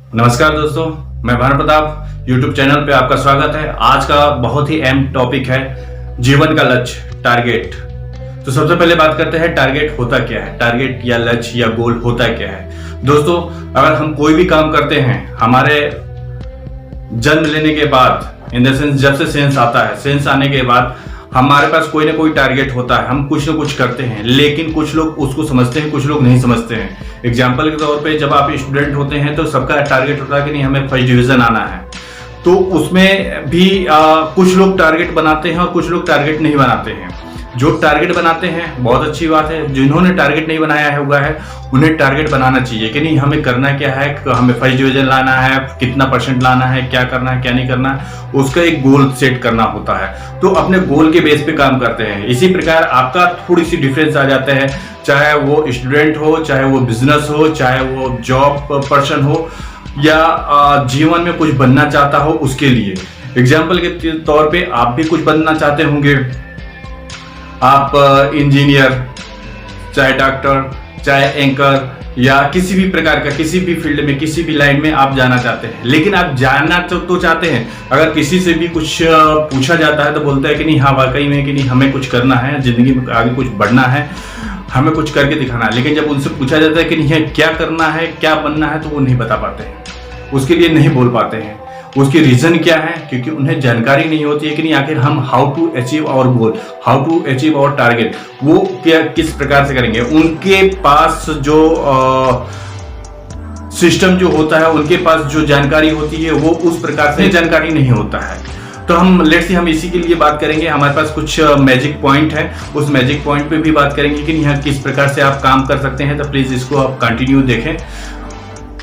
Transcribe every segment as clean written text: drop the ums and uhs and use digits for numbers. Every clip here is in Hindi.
नमस्कार दोस्तों, मैं भानु प्रताप यूट्यूब चैनल पे आपका स्वागत है। आज का बहुत ही अहम टॉपिक है जीवन का लक्ष्य, टारगेट। तो सबसे पहले बात करते हैं टारगेट होता क्या है, टारगेट या लक्ष्य या गोल होता क्या है। दोस्तों, अगर हम कोई भी काम करते हैं, हमारे जन्म लेने के बाद इन द सेंस जब से सेंस आता है, सेंस आने के बाद हमारे पास कोई ना कोई टारगेट होता है। हम कुछ ना कुछ करते हैं, लेकिन कुछ लोग उसको समझते हैं, कुछ लोग नहीं समझते हैं। एग्जाम्पल के तौर पे जब आप स्टूडेंट होते हैं तो सबका टारगेट होता है कि नहीं, हमें फर्स्ट डिवीजन आना है। तो उसमें भी कुछ लोग टारगेट बनाते हैं और कुछ लोग टारगेट नहीं बनाते हैं। जो टारगेट बनाते हैं बहुत अच्छी बात है, जिन्होंने टारगेट नहीं बनाया हुआ है उन्हें टारगेट बनाना चाहिए कि नहीं, हमें करना क्या है, हमें फर्स्ट डिवीजन लाना है, कितना परसेंट लाना है, क्या करना है क्या नहीं करना है, उसका एक गोल सेट करना होता है। तो अपने गोल के बेस पे काम करते हैं। इसी प्रकार आपका थोड़ी सी डिफरेंस आ जाता है, चाहे वो स्टूडेंट हो, चाहे वो बिजनेस हो, चाहे वो जॉब पर्सन हो, या जीवन में कुछ बनना चाहता हो उसके लिए। एग्जाम्पल के तौर पे आप भी कुछ बनना चाहते होंगे, आप इंजीनियर, चाहे डॉक्टर, चाहे एंकर, या किसी भी प्रकार का, किसी भी फील्ड में, किसी भी लाइन में आप जाना चाहते हैं। लेकिन आप जानना तो चाहते हैं। अगर किसी से भी कुछ पूछा जाता है तो बोलता है कि नहीं, हाँ वाकई में कि नहीं, हमें कुछ करना है, जिंदगी में आगे कुछ बढ़ना है, हमें कुछ करके दिखाना है। लेकिन जब उनसे पूछा जाता है कि नहीं क्या करना है, क्या बनना है, तो वो नहीं बता पाते हैं, उसके लिए नहीं बोल पाते हैं। उसकी रीजन क्या है? क्योंकि उन्हें जानकारी नहीं होती है कि नहीं आखिर हम how to achieve our goal, how to achieve our target, वो क्या किस प्रकार से करेंगे। उनके पास जो सिस्टम जो होता है, उनके पास जो जानकारी होती है वो उस प्रकार से जानकारी नहीं होता है। तो हम इसी के लिए बात करेंगे। हमारे पास कुछ मैजिक पॉइंट है, उस मैजिक पॉइंट पे भी बात करेंगे कि नहीं किस प्रकार से आप काम कर सकते हैं। तो प्लीज इसको आप कंटिन्यू देखें,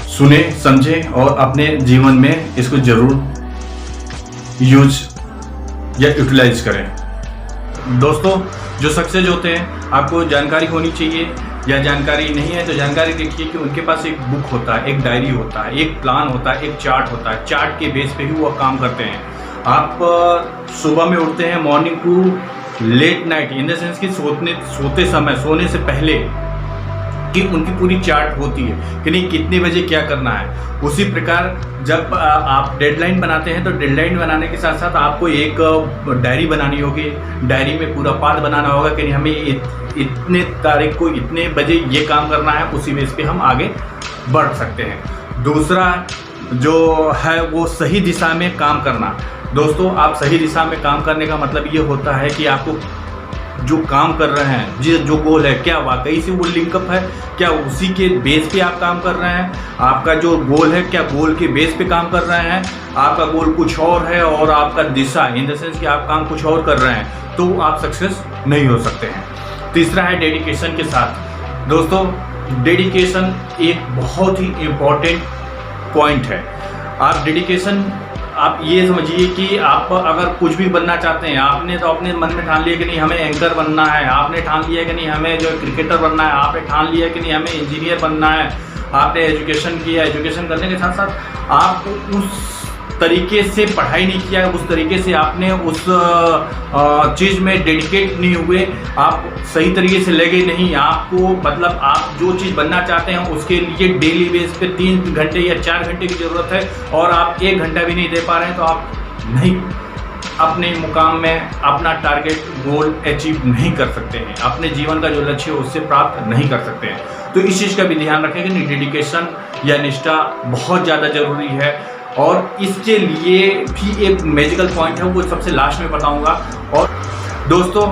सुने, समझें और अपने जीवन में इसको जरूर यूज या यूटिलाइज करें। दोस्तों, जो सक्सेस होते हैं आपको जानकारी होनी चाहिए, या जानकारी नहीं है तो जानकारी देखिए कि उनके पास एक बुक होता है, एक डायरी होता है, एक प्लान होता है, एक चार्ट होता है। चार्ट के बेस पे ही वो काम करते हैं। आप सुबह में उठते हैं, morning to late night, in the sense कि सोते समय, सोने से पहले कि उनकी पूरी चार्ट होती है कि नहीं कितने बजे क्या करना है। उसी प्रकार जब आप डेडलाइन बनाते हैं तो डेडलाइन बनाने के साथ साथ आपको एक डायरी बनानी होगी। डायरी में पूरा पाथ बनाना होगा कि नहीं हमें इतने तारीख को इतने बजे ये काम करना है, उसी बेस पे हम आगे बढ़ सकते हैं। दूसरा जो है वो सही दिशा में काम करना। दोस्तों, आप सही दिशा में काम करने का मतलब ये होता है कि आपको जो काम कर रहे हैं, जो गोल है, क्या वाकई से वो लिंकअप है, क्या उसी के बेस पे आप काम कर रहे हैं। आपका जो गोल है, क्या गोल के बेस पे काम कर रहे हैं। आपका गोल कुछ और है और आपका दिशा इन द सेंस कि आप काम कुछ और कर रहे हैं, तो आप सक्सेस नहीं हो सकते हैं। तीसरा है डेडिकेशन के साथ। दोस्तों, डेडिकेशन एक बहुत ही इम्पोर्टेंट पॉइंट है। आप डेडिकेशन, आप ये समझिए कि आप अगर कुछ भी बनना चाहते हैं, आपने तो अपने मन में ठान लिया कि नहीं हमें एंकर बनना है, आपने ठान लिया कि नहीं हमें जो क्रिकेटर बनना है, आपने ठान लिया कि नहीं हमें इंजीनियर बनना है, आपने एजुकेशन किया, एजुकेशन करने के साथ साथ आप उस तरीके से पढ़ाई नहीं किया, उस तरीके से आपने उस चीज़ में डेडिकेट नहीं हुए, आप सही तरीके से लगे नहीं। आपको मतलब आप जो चीज़ बनना चाहते हैं उसके लिए डेली बेस पे 3 घंटे या 4 घंटे की ज़रूरत है और आप 1 घंटा भी नहीं दे पा रहे हैं, तो आप नहीं अपने मुकाम में अपना टारगेट गोल अचीव नहीं कर सकते हैं। अपने जीवन का जो लक्ष्य है उससे प्राप्त नहीं कर सकते हैं। तो इस चीज़ का भी ध्यान रखें कि डेडिकेशन या निष्ठा बहुत ज़्यादा ज़रूरी है। और इसके लिए भी एक मैजिकल पॉइंट है, वो सबसे लास्ट में बताऊंगा। और दोस्तों,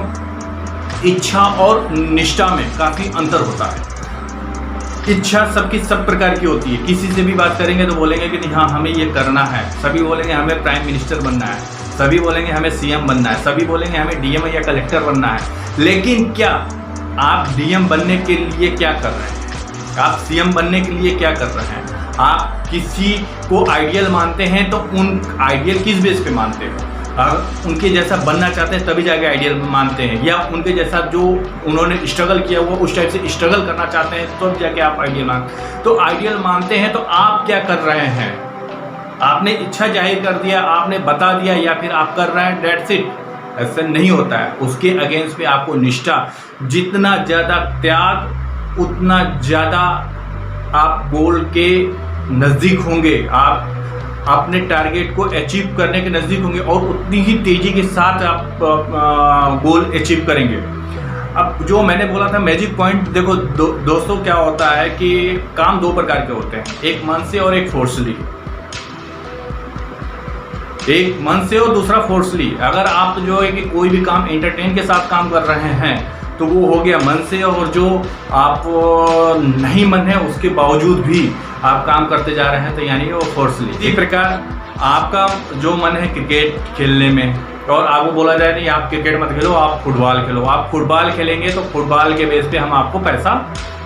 इच्छा और निष्ठा में काफ़ी अंतर होता है। इच्छा सबकी सब प्रकार की होती है। किसी से भी बात करेंगे तो बोलेंगे कि नहीं हाँ हमें ये करना है, सभी बोलेंगे हमें प्राइम मिनिस्टर बनना है, सभी बोलेंगे हमें सीएम बनना है, सभी बोलेंगे हमें डीएम या कलेक्टर बनना है। लेकिन क्या आप डीएम बनने के लिए क्या कर रहे हैं? आप सीएम बनने के लिए क्या कर रहे हैं? आप किसी को आइडियल मानते हैं तो उन आइडियल किस बेस पे मानते हो? अगर उनके जैसा बनना चाहते हैं तभी जाके आइडियल मानते हैं, या उनके जैसा जो उन्होंने स्ट्रगल किया हुआ उस टाइप से स्ट्रगल करना चाहते हैं तो जाके आप आइडियल तो आइडियल मानते हैं। तो आप क्या कर रहे हैं? आपने इच्छा जाहिर कर दिया, आपने बता दिया, या फिर आप कर रहे हैं, डेट्स इट। ऐसा नहीं होता है। उसके अगेंस्ट पे आपको निष्ठा, जितना ज़्यादा त्याग उतना ज़्यादा आप गोल के नज़दीक होंगे, आप अपने टारगेट को अचीव करने के नज़दीक होंगे और उतनी ही तेज़ी के साथ आप गोल अचीव करेंगे। अब जो मैंने बोला था मैजिक पॉइंट, देखो दोस्तों क्या होता है कि काम दो प्रकार के होते हैं, एक मन से और एक फोर्सली। एक मन से और दूसरा फोर्सली। अगर आप जो है कि कोई भी काम एंटरटेन के साथ काम कर रहे हैं तो वो हो गया मन से, और जो आप नहीं मन है उसके बावजूद भी आप काम करते जा रहे हैं तो यानी वो फोर्सली। इसी प्रकार आपका जो मन है क्रिकेट खेलने में, और आपको बोला जाए नहीं आप क्रिकेट मत खेलो, आप फुटबॉल खेलो, आप फुटबॉल खेलेंगे तो फुटबॉल के बेस पे हम आपको पैसा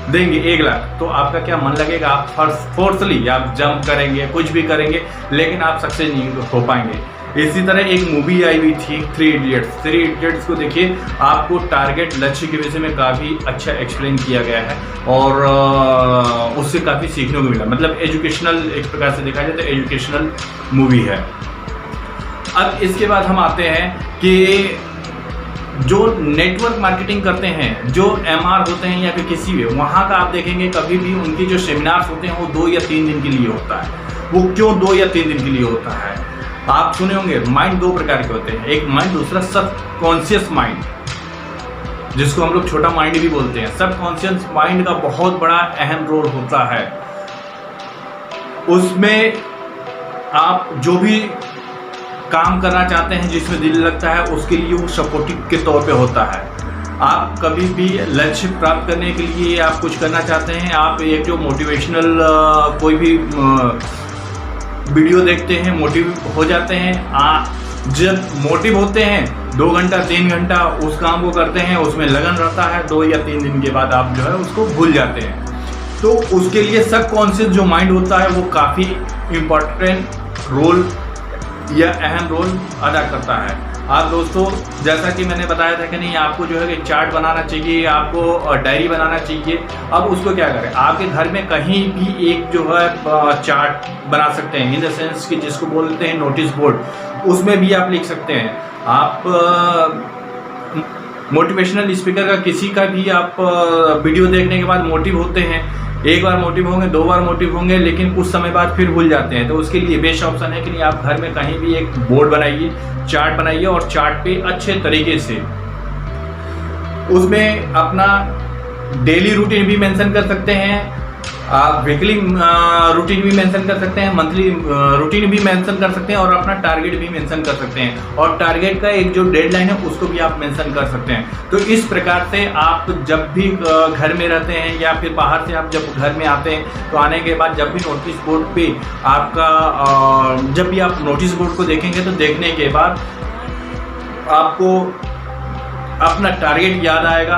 देंगे 1 लाख, तो आपका क्या मन लगेगा, आप फोर्सली आप जंप करेंगे, कुछ भी करेंगे, लेकिन आप सक्सेस नहीं हो पाएंगे। इसी तरह एक मूवी आई हुई थी 3 इडियट्स। 3 इडियट्स को देखिए, आपको टारगेट लक्ष्य के विषय में काफ़ी अच्छा एक्सप्लेन किया गया है और उससे काफ़ी सीखने को मिला। मतलब एजुकेशनल, एक प्रकार से देखा जाए तो एजुकेशनल मूवी है। अब इसके बाद हम आते हैं कि जो नेटवर्क मार्केटिंग करते हैं, जो MR होते हैं या फिर किसी भी, वहाँ का आप देखेंगे कभी भी उनके जो सेमिनार्स होते हैं वो 2 या 3 दिन के लिए होता है। वो क्यों 2 या 3 दिन के लिए होता है? आप सुने होंगे माइंड 2 प्रकार के होते हैं, एक माइंड, दूसरा सबकॉन्शियस माइंड, जिसको हम लोग छोटा माइंड भी बोलते हैं। सबकॉन्शियस माइंड का बहुत बड़ा अहम रोल होता है। उसमें आप जो भी काम करना चाहते हैं, जिसमें दिल लगता है, उसके लिए वो सपोर्टिव के तौर पे होता है। आप कभी भी लक्ष्य प्राप्त करने के लिए आप कुछ करना चाहते हैं, आप एक जो मोटिवेशनल कोई भी वीडियो देखते हैं, मोटिव हो जाते हैं। जब मोटिव होते हैं 2 घंटा 3 घंटा उस काम को करते हैं, उसमें लगन रहता है, 2 या 3 दिन के बाद आप जो है उसको भूल जाते हैं। तो उसके लिए सबकॉन्शियस जो माइंड होता है वो काफ़ी इम्पोर्टेंट रोल या अहम रोल अदा करता है। आप दोस्तों, जैसा कि मैंने बताया था कि नहीं, आपको जो है कि चार्ट बनाना चाहिए, आपको डायरी बनाना चाहिए। अब उसको क्या करें, आपके घर में कहीं भी एक जो है चार्ट बना सकते हैं, इन द सेंस कि जिसको बोलते हैं नोटिस बोर्ड, उसमें भी आप लिख सकते हैं। आप मोटिवेशनल स्पीकर का किसी का भी आप वीडियो देखने के बाद मोटिव होते हैं, एक बार मोटिव होंगे, 2 बार मोटिव होंगे, लेकिन कुछ समय बाद फिर भूल जाते हैं। तो उसके लिए बेस्ट ऑप्शन है कि नहीं, आप घर में कहीं भी एक बोर्ड बनाइए, चार्ट बनाइए और चार्ट पे अच्छे तरीके से उसमें अपना डेली रूटीन भी मेंशन कर सकते हैं, आप वीकली रूटीन भी मेंशन कर सकते हैं, मंथली रूटीन भी मेंशन कर सकते हैं और अपना टारगेट भी मेंशन कर सकते हैं। और टारगेट का एक जो डेडलाइन है उसको भी आप मेंशन कर सकते हैं। तो इस प्रकार से आप जब भी घर में रहते हैं या फिर बाहर से आप जब घर में आते हैं, तो आने के बाद जब भी नोटिस बोर्ड पे आपका जब भी आप नोटिस बोर्ड को देखेंगे तो देखने के बाद आपको अपना टारगेट याद आएगा,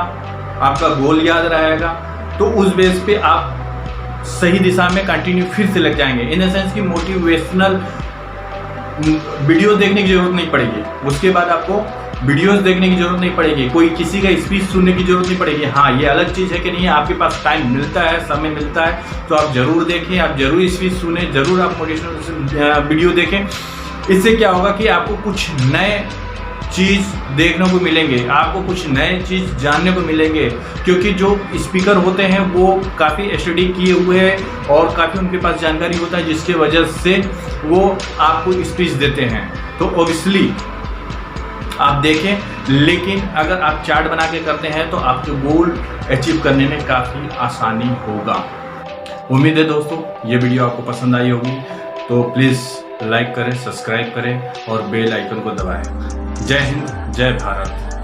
आपका गोल याद रहेगा। तो उस बेस पे आप सही दिशा में कंटिन्यू फिर से लग जाएंगे। इन द सेंस कि मोटिवेशनल वीडियो देखने की जरूरत नहीं पड़ेगी, उसके बाद आपको वीडियोस देखने की जरूरत नहीं पड़ेगी, कोई किसी का स्पीच सुनने की जरूरत नहीं पड़ेगी। हाँ, ये अलग चीज़ है कि नहीं, आपके पास टाइम मिलता है, समय मिलता है, तो आप जरूर देखें, आप जरूर स्पीच सुने, जरूर आप मोटिवेशनल वीडियो देखें। इससे क्या होगा कि आपको कुछ नए चीज़ देखने को मिलेंगे, आपको कुछ नए चीज़ जानने को मिलेंगे, क्योंकि जो स्पीकर होते हैं वो काफ़ी स्टडी किए हुए हैं और काफ़ी उनके पास जानकारी होता है, जिसके वजह से वो आपको स्पीच देते हैं। तो ऑब्वियसली आप देखें, लेकिन अगर आप चार्ट बना के करते हैं तो आपके गोल अचीव करने में काफ़ी आसानी होगा। उम्मीद है दोस्तों ये वीडियो आपको पसंद आई होगी, तो प्लीज़ लाइक करें, सब्सक्राइब करें और बेल आइकन को दबाएं। जय हिंद, जय भारत।